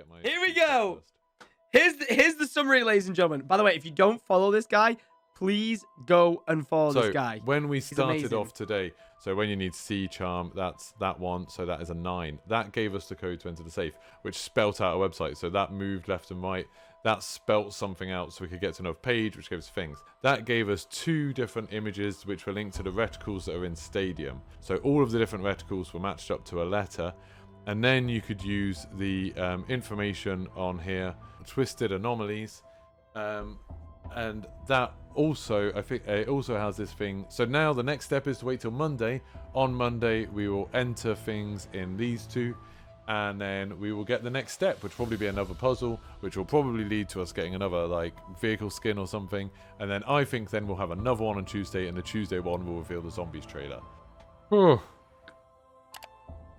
get my... Here we go. Here's the summary, ladies and gentlemen. By the way, if you don't follow this guy, please go and follow this guy. When we started off today, so when you need C charm, that's that one. So that is a 9. That gave us the code to enter the safe, which spelt out a website. So that moved left and right. That spelt something out so we could get to another page, which gave us things. That gave us 2 different images, which were linked to the reticles that are in Stadium. So all of the different reticles were matched up to a letter. And then you could use the information on here, twisted anomalies. And that also, I think, it also has this thing. So now the next step is to wait till Monday. On Monday, we will enter things in these 2. And then we will get the next step, which will probably be another puzzle, which will probably lead to us getting another, like, vehicle skin or something. And then I think then we'll have another one on Tuesday, and the Tuesday one will reveal the zombies trailer. Oh.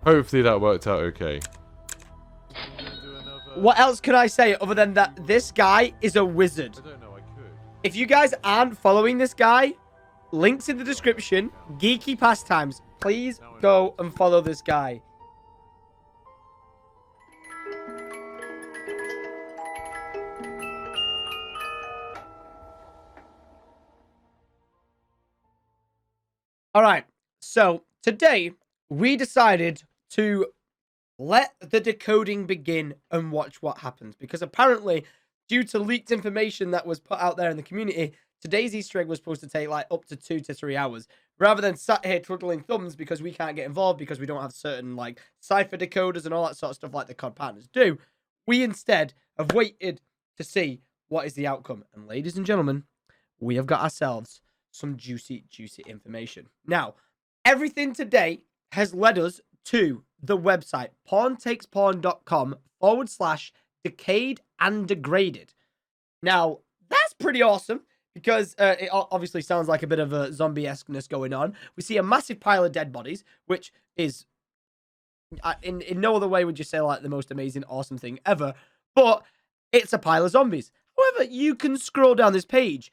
Hopefully that worked out okay. What else can I say other than that this guy is a wizard? I don't know, I could. If you guys aren't following this guy, links in the description, Geeky Pastimes. Please go and follow this guy. All right, so today we decided to let the decoding begin and watch what happens. Because apparently, due to leaked information that was put out there in the community, today's Easter egg was supposed to take like up to 2 to 3 hours. Rather than sat here twiddling thumbs because we can't get involved because we don't have certain like cipher decoders and all that sort of stuff like the COD partners do, we instead have waited to see what is the outcome. And ladies and gentlemen, we have got ourselves some juicy, juicy information. Now, everything today has led us to the website pawntakespawn.com/decayed and degraded. Now, that's pretty awesome because it obviously sounds like a bit of a zombie-esqueness going on. We see a massive pile of dead bodies, which is in no other way would you say like the most amazing, awesome thing ever, but it's a pile of zombies. However, you can scroll down this page.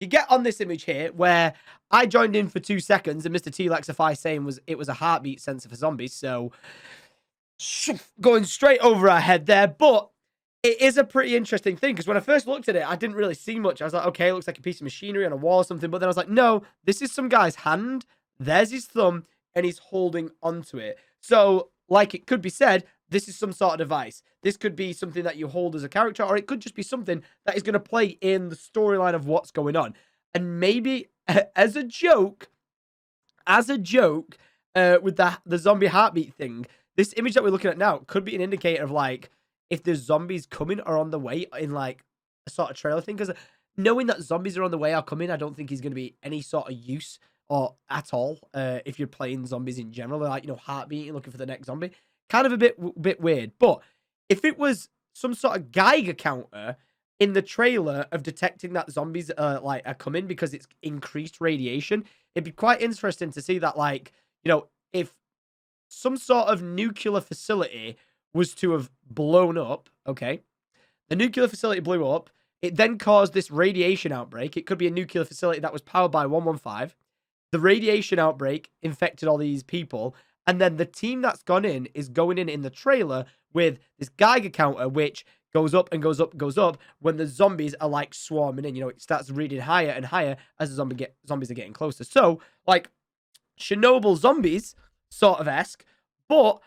You get on this image here where I joined in for 2 seconds and Mr. T-Lexify saying it was a heartbeat sensor for zombies. So going straight over our head there. But it is a pretty interesting thing because when I first looked at it, I didn't really see much. I was like, okay, it looks like a piece of machinery on a wall or something. But then I was like, no, this is some guy's hand. There's his thumb and he's holding onto it. So like it could be said, this is some sort of device. This could be something that you hold as a character, or it could just be something that is going to play in the storyline of what's going on. And maybe as a joke, with the zombie heartbeat thing, this image that we're looking at now could be an indicator of like if there's zombies coming or on the way in like a sort of trailer thing. Because knowing that zombies are on the way or coming, I don't think he's going to be any sort of use or at all if you're playing zombies in general. They're like, you know, heartbeat, looking for the next zombie. Kind of a bit weird. But if it was some sort of Geiger counter in the trailer of detecting that zombies are coming because it's increased radiation, it'd be quite interesting to see that, like, you know, if some sort of nuclear facility was to have blown up, okay, the nuclear facility blew up, it then caused this radiation outbreak. It could be a nuclear facility that was powered by 115. The radiation outbreak infected all these people. And then the team that's gone in is going in the trailer with this Geiger counter, which goes up and goes up and goes up when the zombies are like swarming in. You know, it starts reading higher and higher as the zombies are getting closer. So, like, Chernobyl zombies, sort of esque. But,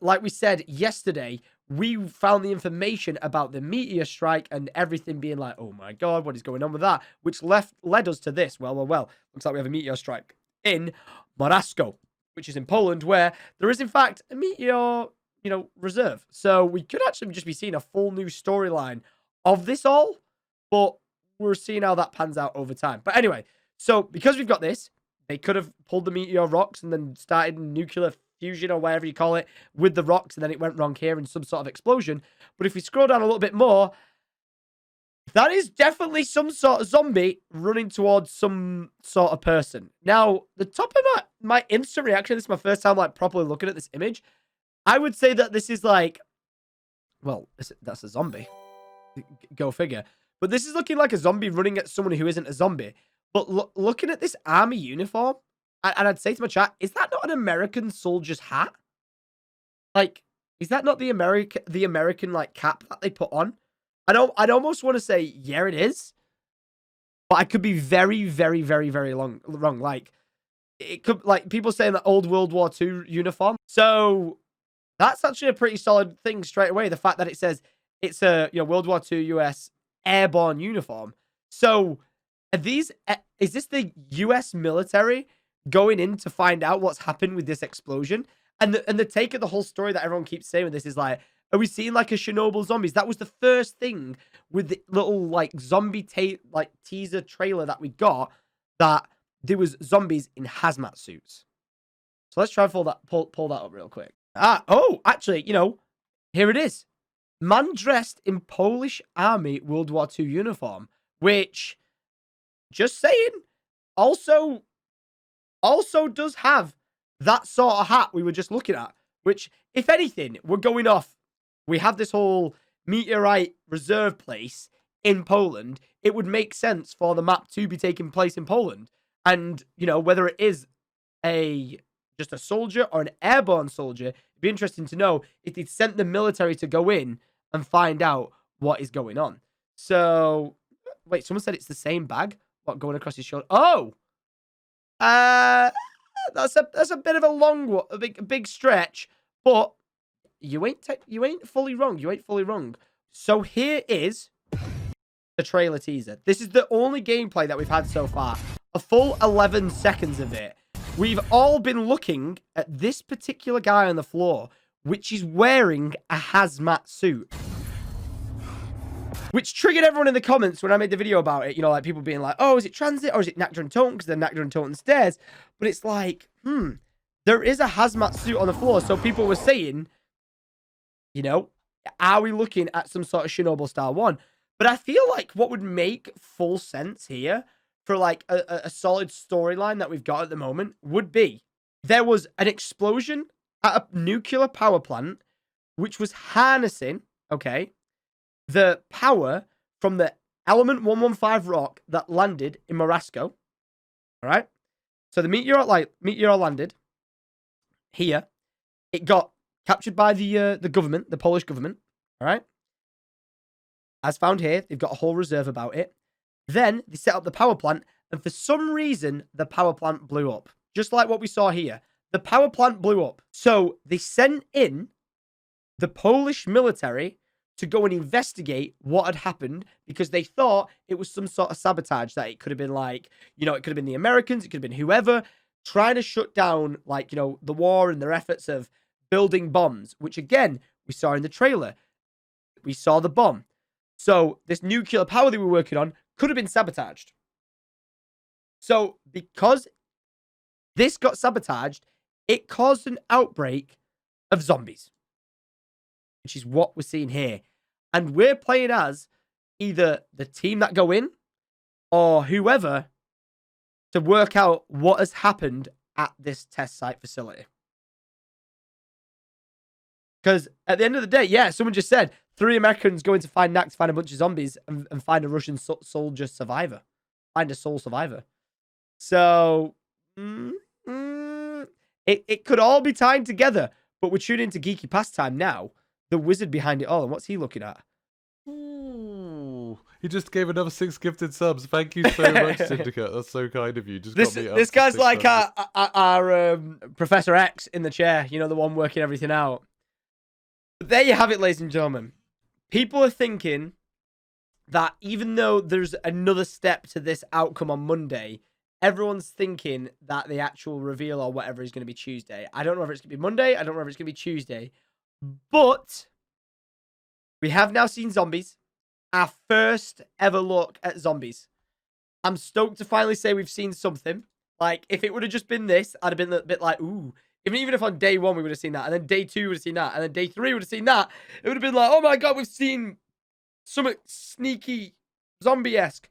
like we said yesterday, we found the information about the meteor strike and everything being like, oh my God, what is going on with that? Which led us to this. Well. Looks like we have a meteor strike in Morasko, which is in Poland, where there is, in fact, a meteor, you know, reserve. So we could actually just be seeing a full new storyline of this all, but we're seeing how that pans out over time. But anyway, so because we've got this, they could have pulled the meteor rocks and then started nuclear fusion or whatever you call it with the rocks, and then it went wrong here in some sort of explosion. But if we scroll down a little bit more, that is definitely some sort of zombie running towards some sort of person. Now, the top of my instant reaction, this is my first time like properly looking at this image. I would say that this is like, well, that's a zombie. Go figure. But this is looking like a zombie running at someone who isn't a zombie. But looking at this army uniform, and I'd say to my chat, is that not an American soldier's hat? Like, Is that not the American like cap that they put on? I'd almost want to say, yeah, it is. But I could be very, very, very, very wrong. Like, it could, like, people saying that old World War II uniform. So that's actually a pretty solid thing straight away. The fact that it says it's a, World War II US airborne uniform. So are these, is this the US military going in to find out what's happened with this explosion? And the take of the whole story that everyone keeps saying with this is like, are we seeing like a Chernobyl zombies? That was the first thing with the little like zombie teaser trailer that we got, that there was zombies in hazmat suits. So let's try and pull that up real quick. Oh, actually, here it is. Man dressed in Polish Army World War II uniform, which, just saying, also does have that sort of hat we were just looking at, which, if anything, we're going off. We have this whole meteorite reserve place in Poland. It would make sense for the map to be taking place in Poland. And, whether it is just a soldier or an airborne soldier, it'd be interesting to know if they'd sent the military to go in and find out what is going on. So, wait, someone said it's the same bag? What, going across his shoulder? Oh! That's a bit of a long one, a big stretch, but you ain't fully wrong. You ain't fully wrong. So here is the trailer teaser. This is the only gameplay that we've had so far. A full 11 seconds of it. We've all been looking at this particular guy on the floor, which is wearing a hazmat suit. Which triggered everyone in the comments when I made the video about it. Like people being like, oh, is it transit or is it Nactor and Toten? Because they're Nactor and Toten stairs. But it's like, there is a hazmat suit on the floor. So people were saying, are we looking at some sort of Chernobyl style one? But I feel like what would make full sense here for like a solid storyline that we've got at the moment would be there was an explosion at a nuclear power plant, which was harnessing, the power from the element 115 rock that landed in Morasco. All right. So the meteor landed here. It got captured by the government, the Polish government. All right. As found here, they've got a whole reserve about it. Then they set up the power plant, and for some reason, the power plant blew up. Just like what we saw here. The power plant blew up. So they sent in the Polish military to go and investigate what had happened, because they thought it was some sort of sabotage, that it could have been like, it could have been the Americans, it could have been whoever, trying to shut down, like, the war and their efforts of building bombs, which again, we saw in the trailer. We saw the bomb. So this nuclear power they were working on could have been sabotaged. So because this got sabotaged, it caused an outbreak of zombies, which is what we're seeing here. And we're playing as either the team that go in or whoever to work out what has happened at this test site facility. Because at the end of the day, yeah, someone just said 3 Americans going to find Nax, find a bunch of zombies, and find a Russian soldier survivor. Find a sole survivor. So, it could all be tied together. But we're tuning into Geeky Pastime now. The wizard behind it all. And what's he looking at? Ooh, he just gave another 6 gifted subs. Thank you so much, Syndicate. That's so kind of you. Just this guy's like our Professor X in the chair. The one working everything out. But there you have it, ladies and gentlemen. People are thinking that even though there's another step to this outcome on Monday, everyone's thinking that the actual reveal or whatever is going to be Tuesday. I don't know if it's going to be Monday. I don't know if it's going to be Tuesday. But we have now seen zombies. Our first ever look at zombies. I'm stoked to finally say we've seen something. Like, if it would have just been this, I'd have been a bit like, ooh. Even if on day 1 we would have seen that, and then day 2 we would have seen that, and then day 3 we would have seen that, it would have been like, oh my god, we've seen something sneaky, zombie-esque.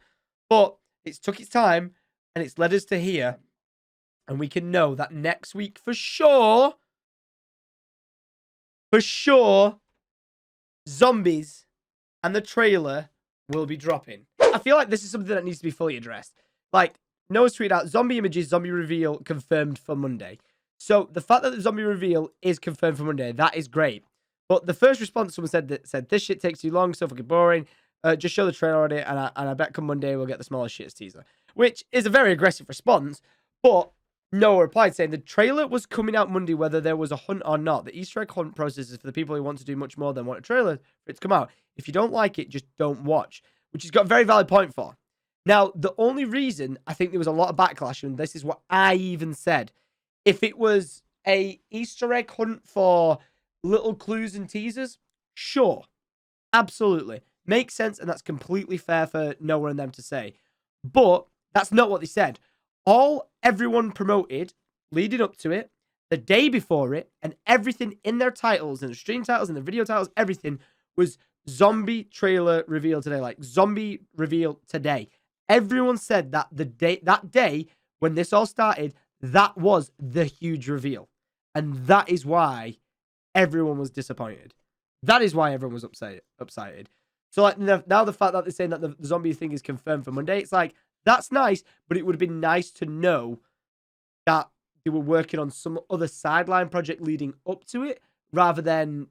But it's took its time, and it's led us to here, and we can know that next week for sure, zombies and the trailer will be dropping. I feel like this is something that needs to be fully addressed. Like, Noah's tweeted out, zombie images, zombie reveal confirmed for Monday. So the fact that the zombie reveal is confirmed for Monday, that is great. But the first response, someone said this shit takes too long, so fucking boring. Just show the trailer already, and I bet come Monday we'll get the smallest shit teaser, which is a very aggressive response. But Noah replied saying the trailer was coming out Monday, whether there was a hunt or not. The Easter egg hunt process is for the people who want to do much more than want a trailer for it to come out. If you don't like it, just don't watch, which he's got a very valid point for. Now, the only reason I think there was a lot of backlash, and this is what I even said, if it was a Easter egg hunt for little clues and teasers, sure, absolutely. Makes sense, and that's completely fair for Noah and them to say. But that's not what they said. All everyone promoted leading up to it, the day before it, and everything in their titles, and the stream titles, and the video titles, everything was zombie trailer reveal today. Like, zombie reveal today. Everyone said that that day when this all started, that was the huge reveal. And that is why everyone was disappointed. That is why everyone was upset. So like now the fact that they're saying that the zombie thing is confirmed for Monday, it's like, that's nice, but it would have been nice to know that they were working on some other sideline project leading up to it rather than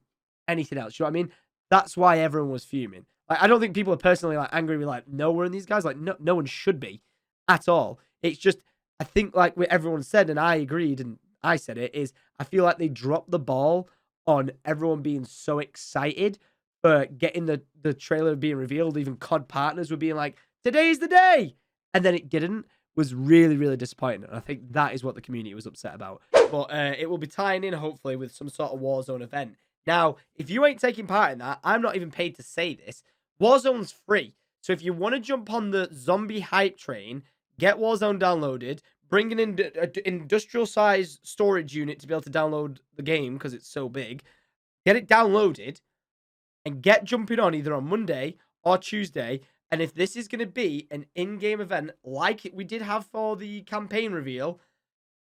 anything else. You know what I mean? That's why everyone was fuming. Like, I don't think people are personally like angry with like Noah and these guys. Like, no one should be at all. It's just, I think like what everyone said, and I agreed, and I said it, is I feel like they dropped the ball on everyone being so excited for getting the trailer being revealed. Even COD partners were being like, today's the day. And then it didn't. Was really, really disappointing. And I think that is what the community was upset about. But it will be tying in, hopefully, with some sort of Warzone event. Now, if you ain't taking part in that, I'm not even paid to say this. Warzone's free. So if you want to jump on the zombie hype train, get Warzone downloaded, bring an industrial-sized storage unit to be able to download the game because it's so big, get it downloaded, and get jumping on either on Monday or Tuesday. And if this is going to be an in-game event like we did have for the campaign reveal,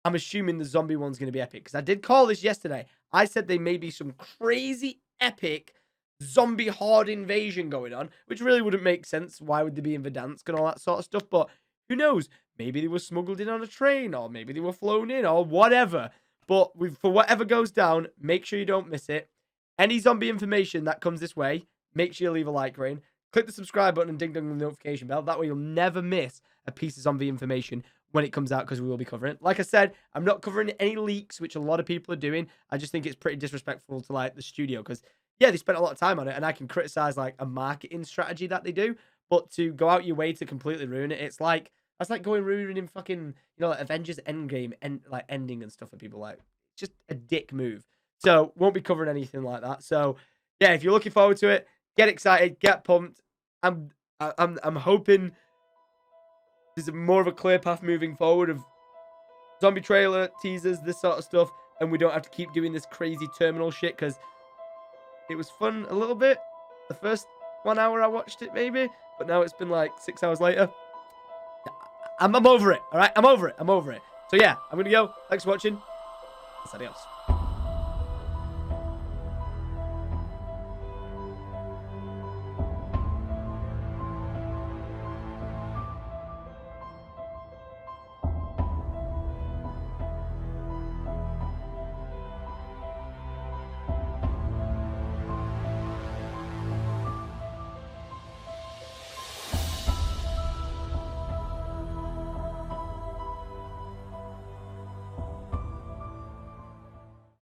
I'm assuming the zombie one's going to be epic. Because I did call this yesterday. I said there may be some crazy epic zombie horde invasion going on, which really wouldn't make sense. Why would they be in Verdansk and all that sort of stuff? But who knows? Maybe they were smuggled in on a train, or maybe they were flown in, or whatever. But for whatever goes down, make sure you don't miss it. Any zombie information that comes this way, make sure you leave a like, Rain. Click the subscribe button and ding dong the notification bell. That way you'll never miss a piece of zombie information when it comes out, because we will be covering it. Like I said, I'm not covering any leaks, which a lot of people are doing. I just think it's pretty disrespectful to like the studio, because yeah, they spent a lot of time on it, and I can criticize like a marketing strategy that they do, but to go out your way to completely ruin it, it's like that's like going ruining fucking, you know, like Avengers Endgame and like ending and stuff for people. Like, just a dick move. So won't be covering anything like that. So yeah, if you're looking forward to it, get excited, get pumped. I'm hoping there's more of a clear path moving forward of zombie trailer, teasers, this sort of stuff, and we don't have to keep doing this crazy terminal shit, because it was fun a little bit the first 1 hour I watched it, maybe, but now it's been like 6 hours later. I'm over it, all right? I'm over it. So yeah, I'm gonna go. Thanks for watching. Adios.